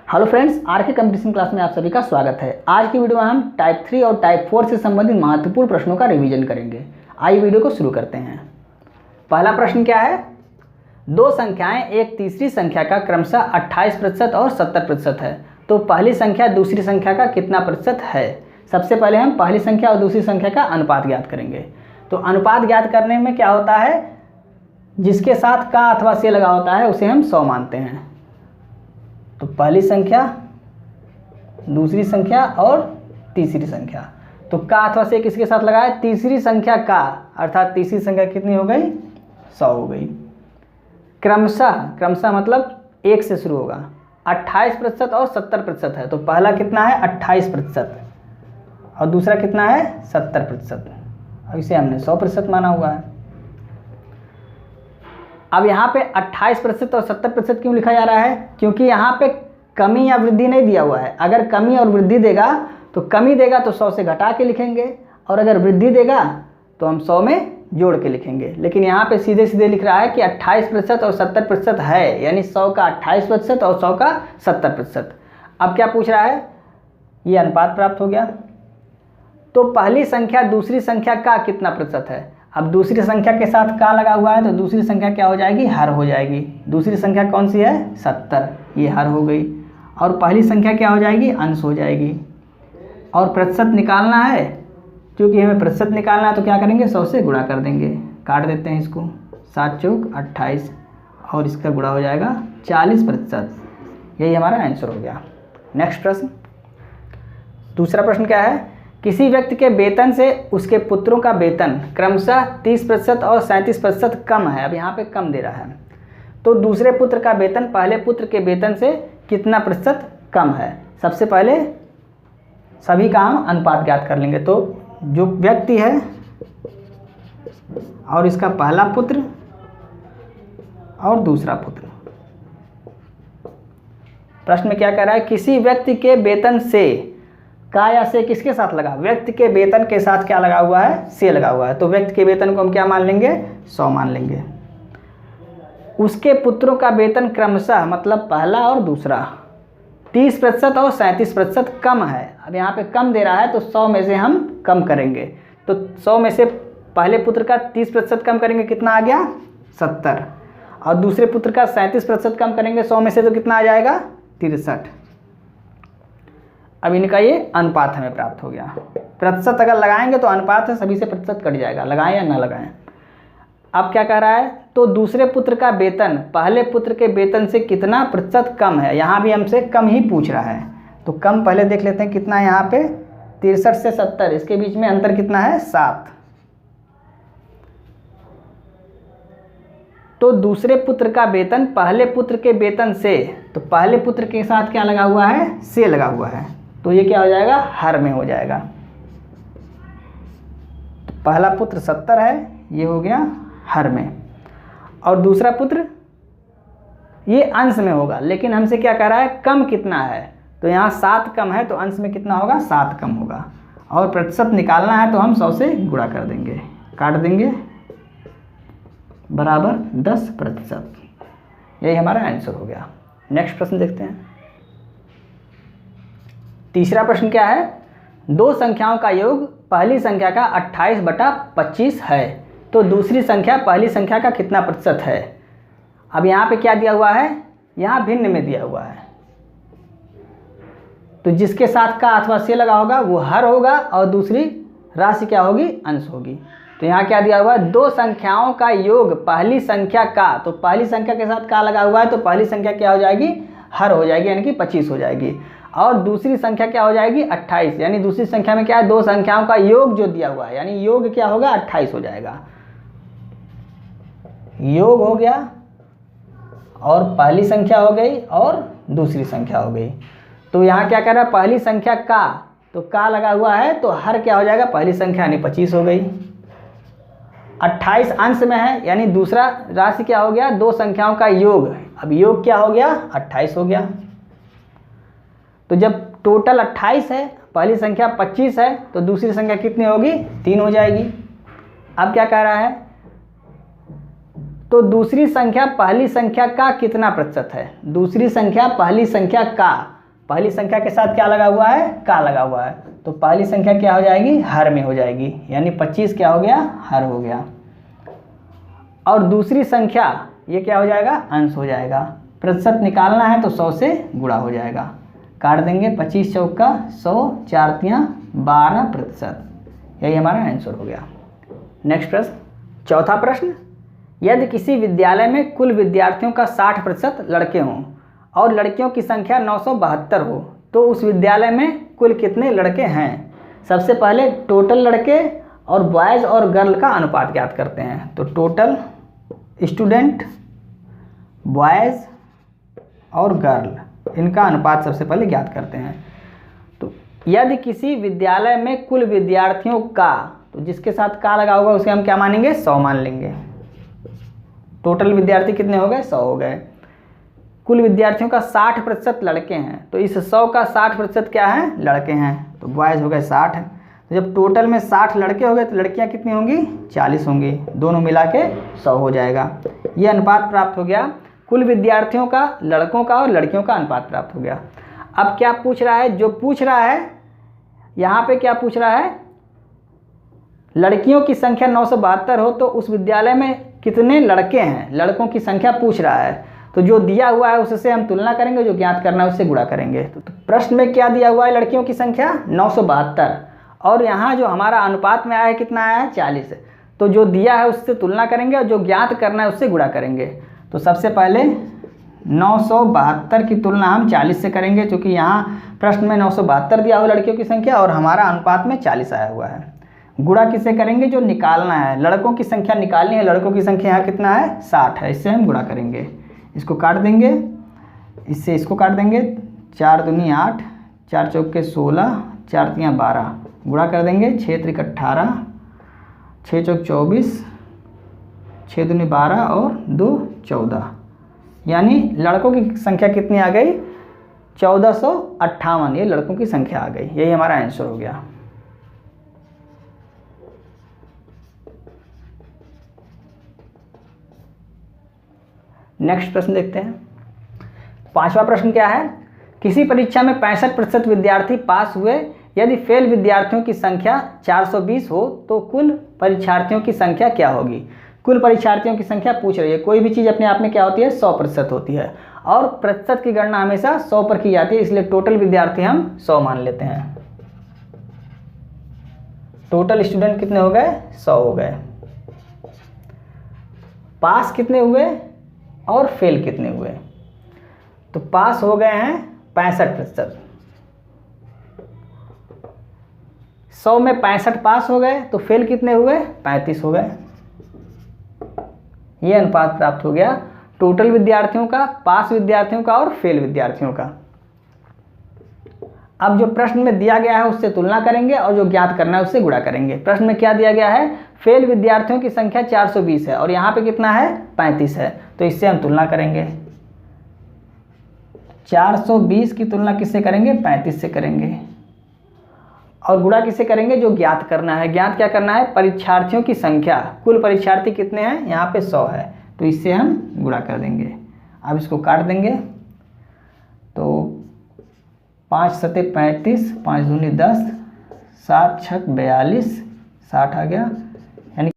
Hello friends, are के competition class में आप सभी का स्वागत है। आज की वीडियो में हम टाइप 3 और टाइप 4 से संबंधित महत्वपूर्ण प्रश्नों का रिवीजन करेंगे। आइए वीडियो को शुरू करते हैं। पहला प्रश्न क्या है? दो संख्याएं एक तीसरी संख्या का क्रमशः 28% और 70% है, तो पहली संख्या दूसरी संख्या का कितना प्रतिशत है? सबसे पहले हम पहली संख्या और दूसरी संख्या का अनुपात ज्ञात करेंगे। तो अनुपात ज्ञात करने में क्या होता है, जिसके साथ का अथवा से लगा होता है उसे हम 100 मानते हैं। तो पहली संख्या, दूसरी संख्या और तीसरी संख्या, तो का अथवा से किसके साथ लगा है? तीसरी संख्या का, अर्थात तीसरी संख्या कितनी हो गई? 100 हो गई। क्रमशः मतलब एक से शुरू होगा। 28% और 70% है, तो पहला कितना है? 28% और दूसरा कितना है? 70%। अब इसे हमने 100% माना हुआ है। अब यहाँ पे 28% और 70% क्यों लिखा जा रहा है? क्योंकि यहाँ पे कमी या वृद्धि नहीं दिया हुआ है। अगर कमी और वृद्धि देगा तो कमी देगा तो 100 से घटा के लिखेंगे, और अगर वृद्धि देगा तो हम 100 में जोड़ के लिखेंगे। लेकिन यहाँ पे सीधे सीधे लिख रहा है कि 28% और 70% है, यानी 100 का 28% और 100 का 70%। अब क्या पूछ रहा है? ये अनुपात प्राप्त हो गया। तो पहली संख्या दूसरी संख्या का कितना प्रतिशत है? अब दूसरी संख्या के साथ का लगा हुआ है, तो दूसरी संख्या क्या हो जाएगी? हर हो जाएगी। दूसरी संख्या कौन सी है? 70, ये हर हो गई। और पहली संख्या क्या हो जाएगी? अंश हो जाएगी। और प्रतिशत निकालना है, क्योंकि हमें प्रतिशत निकालना है तो क्या करेंगे? 100 से गुणा कर देंगे। काट देते हैं इसको, 7 चौक 28 और इसका गुणा हो जाएगा 40%। यही हमारा आंसर हो गया। नेक्स्ट प्रश्न, दूसरा प्रश्न क्या है? किसी व्यक्ति के वेतन से उसके पुत्रों का वेतन क्रमशः 30% और 37% कम है। अब यहाँ पे कम दे रहा है, तो दूसरे पुत्र का वेतन पहले पुत्र के वेतन से कितना प्रतिशत कम है? सबसे पहले सभी का हम अनुपात ज्ञात कर लेंगे। तो जो व्यक्ति है और इसका पहला पुत्र और दूसरा पुत्र, प्रश्न में क्या कह रहा है? किसी व्यक्ति के वेतन से, का या से किसके साथ लगा? व्यक्ति के वेतन के साथ क्या लगा हुआ है? से लगा हुआ है। तो व्यक्ति के वेतन को हम क्या मान लेंगे? 100 मान लेंगे। उसके पुत्रों का वेतन क्रमशः, मतलब पहला और दूसरा, 30% और 37% कम है। अब यहाँ पे कम दे रहा है, तो 100 में से हम कम करेंगे। तो 100 में से पहले पुत्र का 30% कम करेंगे, कितना आ गया? 70। और दूसरे पुत्र का 37% कम करेंगे 100 में से, तो कितना आ जाएगा? 63। अब इनका ये अनुपात हमें प्राप्त हो गया। प्रतिशत अगर लगाएंगे तो अनुपात है, सभी से प्रतिशत कट जाएगा, लगाएं या ना लगाएं। अब क्या कह रहा है? तो दूसरे पुत्र का वेतन पहले पुत्र के वेतन से कितना प्रतिशत कम है? यहाँ भी हमसे कम ही पूछ रहा है, तो कम पहले देख लेते हैं कितना है यहाँ पे। 63 से 70, इसके बीच में अंतर कितना है? 7। तो दूसरे पुत्र का वेतन पहले पुत्र के वेतन से, तो पहले पुत्र के साथ क्या लगा हुआ है? से लगा हुआ है, तो ये क्या हो जाएगा? हर में हो जाएगा। तो पहला पुत्र 70 है, ये हो गया हर में, और दूसरा पुत्र ये अंश में होगा। लेकिन हमसे क्या कह रहा है? कम कितना है? तो यहाँ 7 कम है, तो अंश में कितना होगा? 7 कम होगा। और प्रतिशत निकालना है तो हम 100 से गुणा कर देंगे, काट देंगे, बराबर 10%। यही हमारा आंसर हो गया। नेक्स्ट प्रश्न देखते हैं। तीसरा प्रश्न क्या है? दो संख्याओं का योग पहली संख्या का 28/25 है, तो दूसरी संख्या पहली संख्या का कितना प्रतिशत है? अब यहाँ पे क्या दिया हुआ है? यहाँ भिन्न में दिया हुआ है, तो जिसके साथ का अथवा से लगा होगा वो हर होगा, और दूसरी राशि क्या होगी? अंश होगी। तो यहाँ क्या दिया हुआ है? दो संख्याओं का योग पहली संख्या का, तो पहली संख्या के साथ का लगा हुआ है, तो पहली संख्या क्या हो जाएगी? हर हो जाएगी, यानी कि 25 हो जाएगी। और दूसरी संख्या क्या हो जाएगी? 28, यानी दूसरी संख्या में क्या है? दो संख्याओं का योग जो दिया हुआ है, यानी योग क्या होगा? 28 हो जाएगा। योग हो गया, और पहली संख्या हो गई और दूसरी संख्या हो गई। तो यहाँ क्या कर रहा है? पहली संख्या का, तो का लगा हुआ है, तो हर क्या हो जाएगा? पहली संख्या यानी 25 हो गई। 28 अंश में है, यानी दूसरा राशि क्या हो गया? दो संख्याओं का योग। अब योग क्या हो गया? 28 हो गया। तो जब टोटल 28 है, पहली संख्या 25 है, तो दूसरी संख्या कितनी होगी? 3 हो जाएगी। अब क्या कह रहा है? तो दूसरी संख्या पहली संख्या का कितना प्रतिशत है? दूसरी संख्या पहली संख्या का, पहली संख्या के साथ क्या लगा हुआ है? का लगा हुआ है। तो पहली संख्या क्या हो जाएगी? हर में हो जाएगी, यानी 25 क्या हो गया? हर हो गया। और दूसरी संख्या ये क्या हो जाएगा? अंश हो जाएगा। प्रतिशत निकालना है तो 100 से गुणा हो जाएगा। काट देंगे, 25 चौका 100, 4 तियाँ 12%। यही हमारा आंसर हो गया। नेक्स्ट प्रश्न, चौथा प्रश्न, यदि किसी विद्यालय में कुल विद्यार्थियों का 60% लड़के हों और लड़कियों की संख्या 972 हो तो उस विद्यालय में कुल कितने लड़के हैं? सबसे पहले टोटल लड़के और बॉयज़ और गर्ल का अनुपात ज्ञात करते हैं। तो टोटल स्टूडेंट, बॉयज़ और गर्ल, इनका अनुपात सबसे पहले ज्ञात करते हैं। तो यदि किसी विद्यालय में कुल विद्यार्थियों का, तो जिसके साथ का लगा होगा उसे हम क्या मानेंगे? 100 मान लेंगे। टोटल विद्यार्थी कितने हो गए? 100 हो गए। कुल विद्यार्थियों का 60% लड़के हैं, तो इस 100 का 60% क्या है? लड़के हैं। तो बॉयज़ हो गए 60। तो जब टोटल में 60 लड़के हो गए तो लड़कियां कितनी होंगी? 40 होंगी। दोनों मिला के 100 हो जाएगा। ये अनुपात प्राप्त हो गया। कुल विद्यार्थियों का, लड़कों का और लड़कियों का अनुपात प्राप्त हो गया। अब क्या पूछ रहा है? जो पूछ रहा है यहाँ पे क्या पूछ रहा है? लड़कियों की संख्या 972 हो तो उस विद्यालय में कितने लड़के हैं, लड़कों की संख्या पूछ रहा है। तो जो दिया हुआ है उससे हम तुलना करेंगे, जो ज्ञात करना है उससे गुणा करेंगे। तो प्रश्न में क्या दिया हुआ है? लड़कियों की संख्या 972 और यहाँ जो हमारा अनुपात में आया है कितना आया है? 40। तो जो दिया है उससे तुलना करेंगे और जो ज्ञात करना है उससे गुणा करेंगे। तो सबसे पहले 972 की तुलना हम 40 से करेंगे, क्योंकि यहाँ प्रश्न में 972 दिया हुआ लड़कियों की संख्या और हमारा अनुपात में 40 आया हुआ है। गुणा किससे करेंगे? जो निकालना है, लड़कों की संख्या निकालनी है। लड़कों की संख्या यहाँ कितना है? 60 है। इससे हम गुणा करेंगे। इसको काट देंगे, इससे इसको काट देंगे। 4 दूनी 8, 4 चौके 16, 4 तियाँ 12, गुणा कर देंगे। 6 त्रिक 18, 6 चौक 24, 6 दूनी 12 और 2 14, यानी लड़कों की संख्या कितनी आ गई? 1458। ये लड़कों की संख्या आ गई। यही हमारा आंसर हो गया। नेक्स्ट प्रश्न देखते हैं। पांचवा प्रश्न क्या है? किसी परीक्षा में 65% विद्यार्थी पास हुए, यदि फेल विद्यार्थियों की संख्या 420 हो तो कुल परीक्षार्थियों की संख्या क्या होगी? कुल परीक्षार्थियों की संख्या पूछ रही है। कोई भी चीज़ अपने आप में क्या होती है? 100% होती है और प्रतिशत की गणना हमेशा 100 पर की जाती है, इसलिए टोटल विद्यार्थी हम 100 मान लेते हैं। टोटल स्टूडेंट कितने हो गए? 100 हो गए। पास कितने हुए और फेल कितने हुए? तो पास हो गए हैं 65%। 100 में 65 पास हो गए, तो फेल कितने हुए? 35 हो गए। ये अनुपात प्राप्त हो गया टोटल विद्यार्थियों का, पास विद्यार्थियों का और फेल विद्यार्थियों का। अब जो प्रश्न में दिया गया है उससे तुलना करेंगे और जो ज्ञात करना है उससे गुणा करेंगे। प्रश्न में क्या दिया गया है? फेल विद्यार्थियों की संख्या 420 है और यहाँ पे कितना है? 35 है। तो इससे हम तुलना करेंगे। 420 की तुलना किससे करेंगे? 35 से करेंगे। और गुणा किससे करेंगे? जो ज्ञात करना है। ज्ञात क्या करना है? परीक्षार्थियों की संख्या। कुल परीक्षार्थी कितने हैं? यहाँ पे 100 है, तो इससे हम गुणा कर देंगे। अब इसको काट देंगे, तो 5 सते 35, 5 दूनी 10, 7 छक 42, 60 आ गया। यानी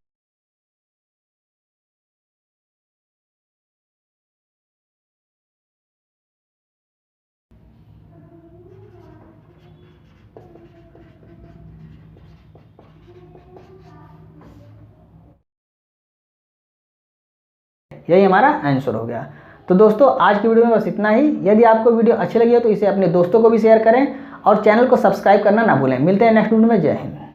यही हमारा आंसर हो गया। तो दोस्तों आज की वीडियो में बस इतना ही। यदि आपको वीडियो अच्छी लगी हो तो इसे अपने दोस्तों को भी शेयर करें और चैनल को सब्सक्राइब करना ना भूलें। मिलते हैं नेक्स्ट वीडियो में। जय हिंद।